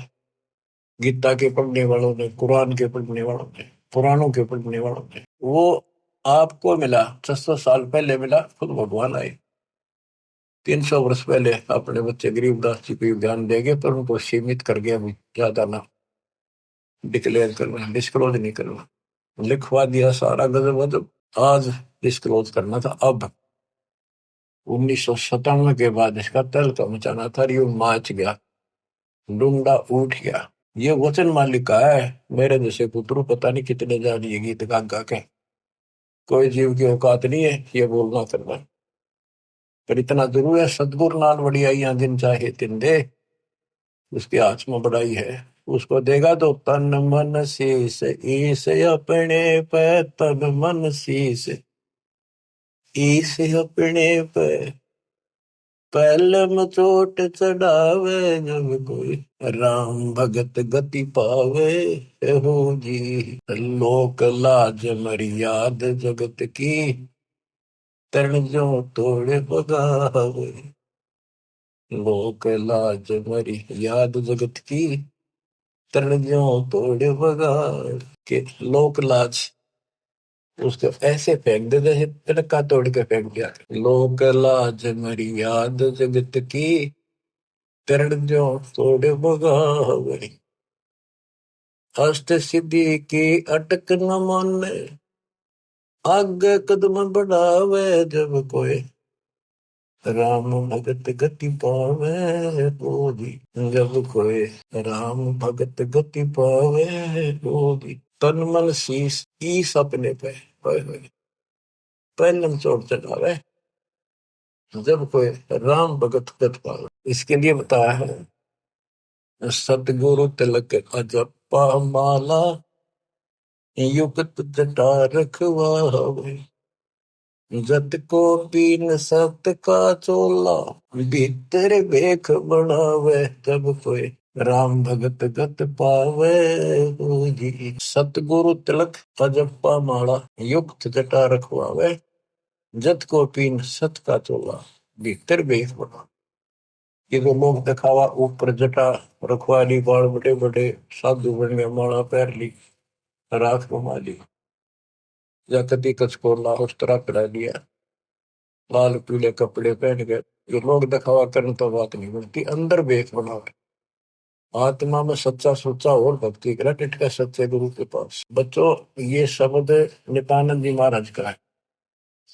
गीता के पढ़ने वालों ने, कुरान के पढ़ने वालों ने, पुराणों के पढ़ने वालों ने, वो आपको मिला 600 साल पहले मिला, खुद भगवान आए 300 वर्ष पहले अपने बच्चे गरीबदास जी को ज्ञान देंगे, पर उनको सीमित कर गया, ज्यादा ना डिक्लेयर करना, डिस्क्लोज नहीं करना, लिखवा दिया सारा गजब वजब। आज डिस्क्लोज करना था। अब 1997 के बाद इसका तहलका मचाना था, यू माच गया, डूंगा उठ गया। ये वचन मालिक का है, मेरे जैसे पुत्रु पता नहीं कितने जान ये गीत गा गा के, कोई जीव की औकात नहीं है ये बोलना करना, पर इतना जरूर है सतगुरु नाल बड़ी आई जिन चाहे तिन दे, उसके हाथ में बड़ाई है, उसको देगा तो तन मन शीस, ईस अपने पे तन मन शीस, ईस अपने पे पहलम चोट चढ़ावे, जब कोई राम भगत गति पावे हो जी। लोक लाज मर्याद जगत की, तरण जो तोड़ बगावे। लोक लाज मर्याद जगत की, तरण जो तोड़ बगावे। के लोक लाज उसको ऐसे फेंक दे जैसे तिनका तोड़ के फेंक दिया। लोक लाज मर्याद जगत की, तरण जो तोड़ बगावे। अष्ट सिद्धि की अटक न माने, आगे कदम बढ़ावे, जब कोई राम भगत गति पावे बोधी। जब कोई राम भगत गति पावे बोधी। तन मन शीस ईस अपने पे पहलम चोट चढ़ावे, जब कोई राम भगत गति पावे। इसके लिए बताया है सतगुरु तिलक अजपा माला, युक्त जटा रखवावे। जत को पीन सत का चोला, भीतर भेख बनावे, जब कोई राम भगत गत पावे हो जी। सतगुरु तिलक अजप्पा माला, युक्त जटा रखवावे। जत को पीन सत का चोला, भीतर भेख बना। ये तो लोग दिखावा, ऊपर जटा रखवा ली, बाल बड़े बड़े, साधु बन गए, माला पैर ली, राख घुमा ली, या कति कचकोला उस तरह पिला लिया, लाल पीले कपड़े पहन के। जो लोग दिखावा करने तो बात नहीं बनती, अंदर बेख बनावे, आत्मा में सच्चा सोचा और भक्ति करा, टिटका सच्चे गुरु के पास। बच्चों, ये शब्द नित्यानंद जी महाराज का है।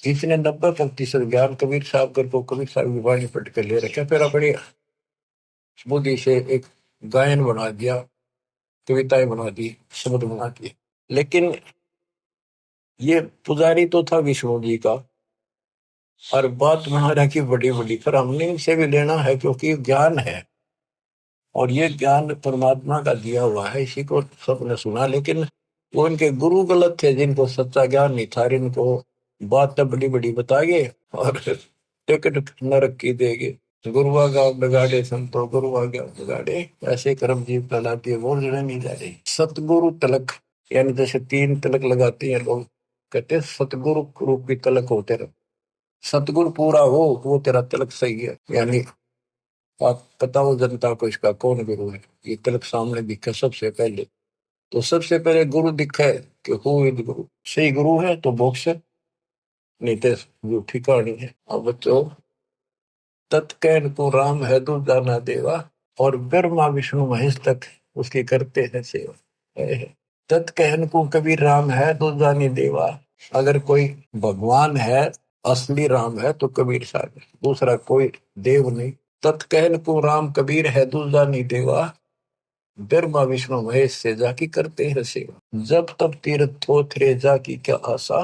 इसने 90% ज्ञान कबीर साहब कर को कबीर साहब की वाणी पढ़ कर ले रखा, फिर अपनी बुद्धि से एक गायन बना दिया, कविताएं बना दी, शब्द बना दिए। लेकिन ये पुजारी तो था विष्णु जी का, और बात महाराज की बड़ी बड़ी, पर हमने इनसे भी लेना है क्योंकि ज्ञान है, और ये ज्ञान परमात्मा का दिया हुआ है, इसी को सबने सुना। लेकिन वो इनके गुरु गलत थे, जिनको सच्चा ज्ञान नहीं था, इनको बात तो बड़ी बड़ी बताइए और टिकट नरक की देंगे। गुरुआ गाँव बिगाड़े संतो गुरुआ गाँव बिगाड़े, ऐसे कर्म जीव कहलाती है, बोल जड़े नहीं जा रही। सतगुरु तलक, यानी जैसे 3 तलक लगाते हैं लोग, कहते हैं सतगुरु रूप की तलक हो तेरा, सतगुरु पूरा हो वो तेरा तलक सही है। यानी आप बताओ जनता को इसका कौन गुरु है, ये तलक सामने दिखा सबसे पहले। तो सबसे पहले गुरु दिखा है कि हु इज गुरु, सही गुरु है तो मोक्ष है, नहीं तो झूठी कहानी है। अब बच्चों, तत्कैन को राम है दो जाना देवा, और ब्रह्मा विष्णु महेश तक उसकी करते हैं सेवा। तत्कहन को कबीर राम है दो जानी देवा, अगर कोई भगवान है, असली राम है तो कबीर साहब है, दूसरा कोई देव नहीं। तत्कहन को राम कबीर है दो जानी देवा, ब्रह्मा विष्णु महेश से जाकी करते हैं सेवा। जब तब तीर्थ थोथरे जाकी क्या आशा,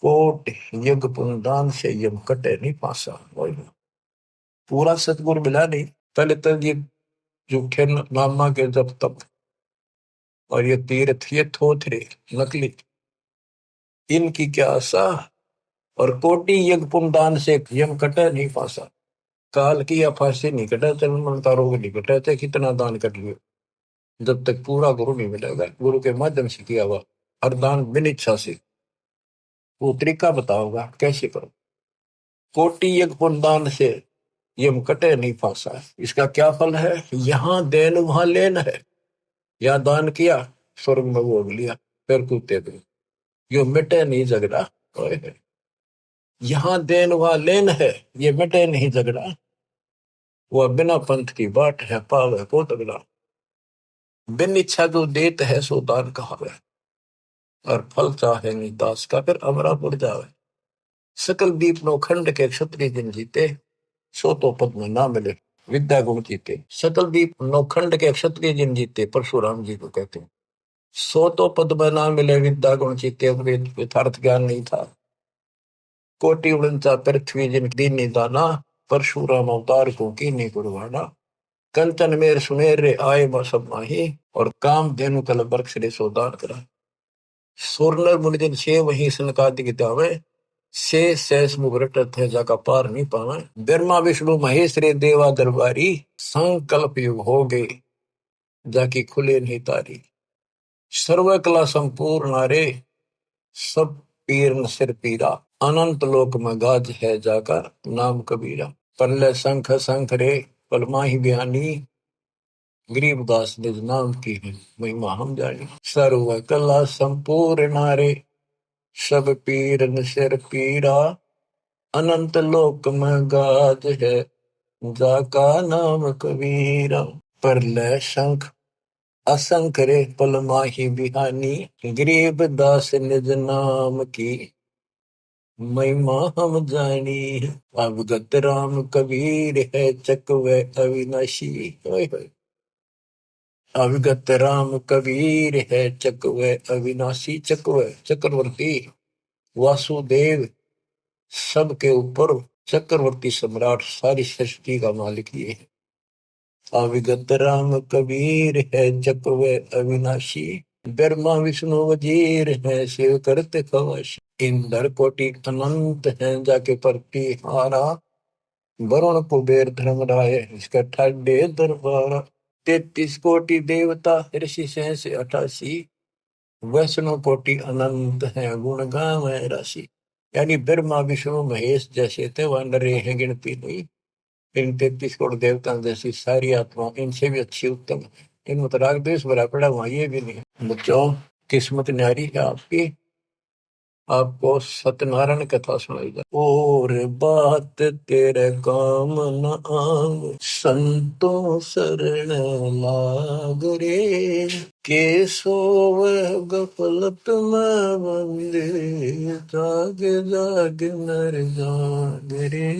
कोट यज्ञ पुनदान से यम कटे नहीं पासा। पूरा सतगुरु मिला नहीं, पहले तो ये झूठे नामा के जब तब, और ये तीर्थ ये थोथरे नकली, इनकी क्या आशा, और कोटि यज्ञ पुनदान से यम कटे नहीं पासा। काल की या फांसी नहीं कटा, चरण तारोग नहीं कटा, चाहे कितना दान कर लियो, जब तक पूरा गुरु नहीं मिलेगा, गुरु के माध्यम से किया हुआ हर दान बिन इच्छा से। वो तरीका बताओगा कैसे करो। कोटि यज्ञ पुनदान से यम कटे नहीं फांसा, इसका क्या फल है, यहाँ देन वहां लेन है। या दान किया, स्वर्ग में भोग लिया, फिर कूदते थे, यो मिटे नहीं झगड़ा। यहाँ देन वहां लेन है, ये मिटे नहीं झगड़ा, वह बिना पंथ की बाट है पावे को तगड़ा। बिन इच्छा जो देत है सो दान कहावे, और फल चाहे नहीं दास का फिर अमरापुर जावे। सकल दीप नो खंड के क्षत्रिय जिन जीते, सो तो पद में ना मिले विद्या गुण जीते। सकल दीप नौखंड के क्षत्रिय जिन जीते, परशुराम जी को कहते हैं, सो तो पद में ना मिले विद्या गुण जीते, यथार्थ ज्ञान नहीं था। कोटि उड़नचा पृथ्वी जिन दीन दाना, परशुराम अवतार को की नहीं कुर्बाना। कंचन मेर सुमेर रे आए सब माही, और काम धेनु कल बरक्ष रे सोदान करा। सोरनर मुनिजन से वही सनकादि दावे, से सहस मुख रटत है जाका पार नहीं पावे। ब्रह्मा विष्णु महेश रे देवा दरबारी, संकल्प युग हो गए जाकी खुले नहीं तारी। सर्व कला संपूर्ण नारे, सब पीर न सिर पीरा, अनंत लोक में गाज है जाका नाम कबीरा। परले शंख शंख रे पलमा ही बयानी, गरीबदास निज नाम की है महिमा हम जानी। सर्व कला संपूर्ण नारे, सब पीर न सिर पीरा, अनंत लोक में गाज है जाका नाम कबीरा। परले शंख असंख रे पल माही बिहानी, गरीब दास निज नाम की महिमा हम जानी। अवगत राम कबीर है चकवे अविनाशी। अवगत राम कबीर है चकवे अविनाशी। चकवे चक्रवर्ती, वासुदेव सबके ऊपर चक्रवर्ती सम्राट, सारी सृष्टि का मालिक ये है। अविगत राम कबीर है जपवे अविनाशी, ब्रह्मा विष्णु वजीर है शिव करते खवश। इंद्र कोटि अनंत है जाके परती हारा, वरुण कुबेर धर्म राय इसका ठाडे दरबारा। 33 कोटि देवता ऋषि सहस 88, वैष्णव कोटि अनंत है गुण गावे राशि। यानी ब्रह्मा विष्णु महेश जैसे थे वह नरे हैं गिनती नहीं, इन 33 करोड़ देवता जैसी सारी आत्मा इनसे भी अच्छी उत्तम है। इन राग द्वेष भरा पड़ा वहां ये भी नहीं है। बच्चों, किस्मत न्यारी है आपकी, आपको सत्यनारायण कथा सुनाई जाए। और बात तेरे काम न आव, संतों शरण लाग रे, के सोव गफलत में बंदे, जाग जाग नर जाग रे,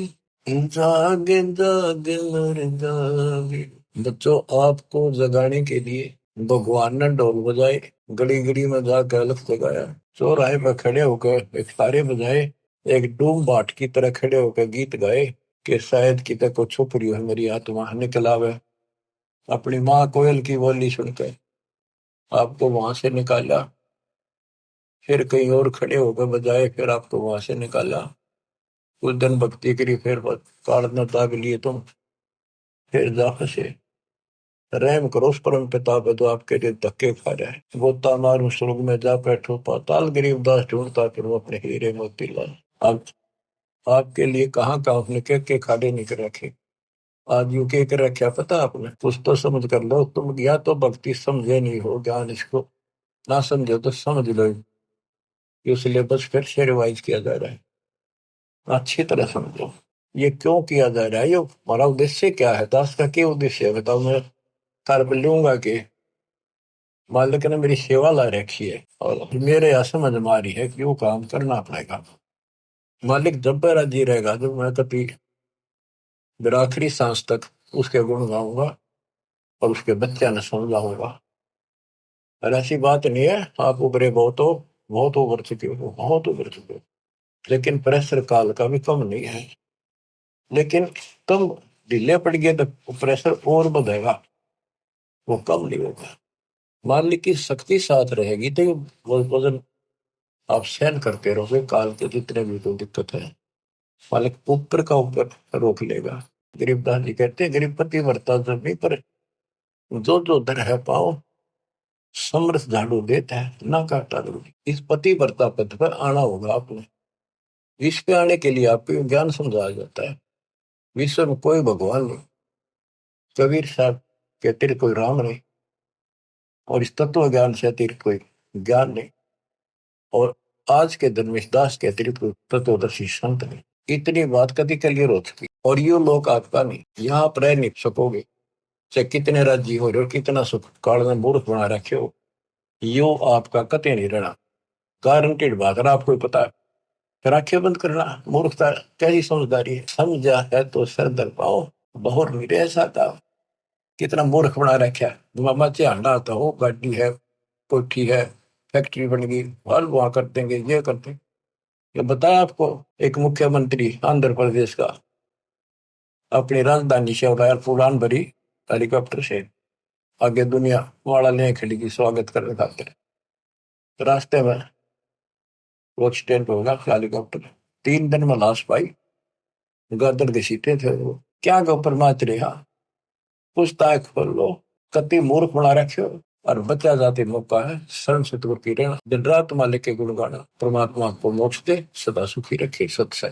जाग जाग नर जाग। बच्चों, आपको जगाने के लिए भगवान ने ढोल बजाए, गली गली में जाकर अलग जगाया, चौराहे पर खड़े होकर एक तारे बजाए, एक डूम बाट की तरह खड़े होकर गीत गाए कि शायद कितने को छुप रही है मेरी आत्मा निकल आवे। अपनी माँ कोयल की बोली सुनकर आपको वहां से निकाला, फिर कहीं और खड़े होकर बजाए, फिर आपको वहां से निकाला, कुछ दिन भक्ति करी, फिर कार्ड न दाग लिए तुम, फिर जा फंसे। रहम करो उस परम पिता पे तो आपके लिए धक्के खा रहा है। गोता मारू स्वर्ग में जा बैठो पाताल, गरीबदास ढूंढता फिर वो अपने हीरे मोती लाल। आप आपके लिए कहाँ कहाँ उसने के खाड़े निकल रखे। आज यू के कर रखा पता आपने, कुछ तो समझ कर लो तुम, या तो भक्ति समझे नहीं हो, ज्ञान इसको ना समझो तो समझ लो। ये सिलेबस फिर से रिवाइज किया जा रहा है, अच्छी तरह समझो। ये क्यों किया जा रहा है, ये हमारा उद्देश्य क्या है, दास का क्या उद्देश्य है बताओ। मैं कर लूंगा कि मालिक ने मेरी सेवा ला रखी है और मेरे यहाँ समझ में आ रही है कि वो काम करना पड़ेगा। मालिक जब राजी रहेगा, जब मैं कभी मेरा आखिरी सांस तक उसके गुण गाऊंगा और उसके बच्चे ने समझाऊंगा। और ऐसी बात नहीं है आप उभरे बहुत हो, बहुत उभर चुके हो, बहुत उभर चुके हो, लेकिन प्रेशर काल का भी कम नहीं है। लेकिन तुम ढीले पड़ गए तो प्रेशर और बढ़ेगा, वो कम नहीं होगा। मालिक की शक्ति साथ रहेगी तो वो वजन आप सहन करते रहोगे, काल के जितने भी कोई दिक्कत है मालिक ऊपर का ऊपर रोक लेगा। गरीबदास जी कहते हैं गरीबपति वर्ता जब नहीं, पर जो जो दर है पाओ समरस झाड़ू देता है ना काटा जरूरी। इस पति वर्ता पद पर आना होगा आपने। विश्व पे आने के लिए आपको ज्ञान समझाया जाता है। विश्व में कोई भगवान नहीं, कबीर साहब कहते कोई राम नहीं, और इस तत्व ज्ञान से अतिरिक्त कोई ज्ञान नहीं, और आज के धर्मेश दास के अतिरिक्त कोई तत्वदर्शी संत नहीं। इतनी बात कभी क्लियर हो चुकी, और ये लोग आपका नहीं, यहाँ आप रह नहीं सकोगे, चाहे कितने राज्य हो रहे हो, कितना सुख काल में मूर्ख बना रखे हो, यो आपका कते नहीं रहना। गारंटेड बात है, आपको पता है। फिर आंखें बंद करना मूर्खता, कैसी समझदारी है। समझा है तो सर दर पाओ, बहुर नहीं रह सकता। कितना मूर्ख बना रखा है। मामा चाहना आता हो, गाड़ी है, कोठी है, फैक्ट्री बन गई, हल वहां कर देंगे, ये कर देंगे। ये बताया आपको, एक मुख्यमंत्री आंध्र प्रदेश का अपनी राजधानी से उड़ाया उड़ान भरी हेलीकॉप्टर से, आगे दुनिया वाला ले खड़ी की स्वागत करने खातिर। रास्ते में वो एक्सीडेंट होगा हेलीकॉप्टर, 3 दिन में लाश पाई, गर्दन घसीटे थे वो, क्या गो परमाच रहा। पूछताछ खोल लो, कति मूर्ख बना रखे हो। और बचा जाते मौका है शरण से दूर की रहना, दिन रात मालिक के गुण गाना। परमात्मा को मोक्ष दे, सदा सुखी रखे, सत्संग।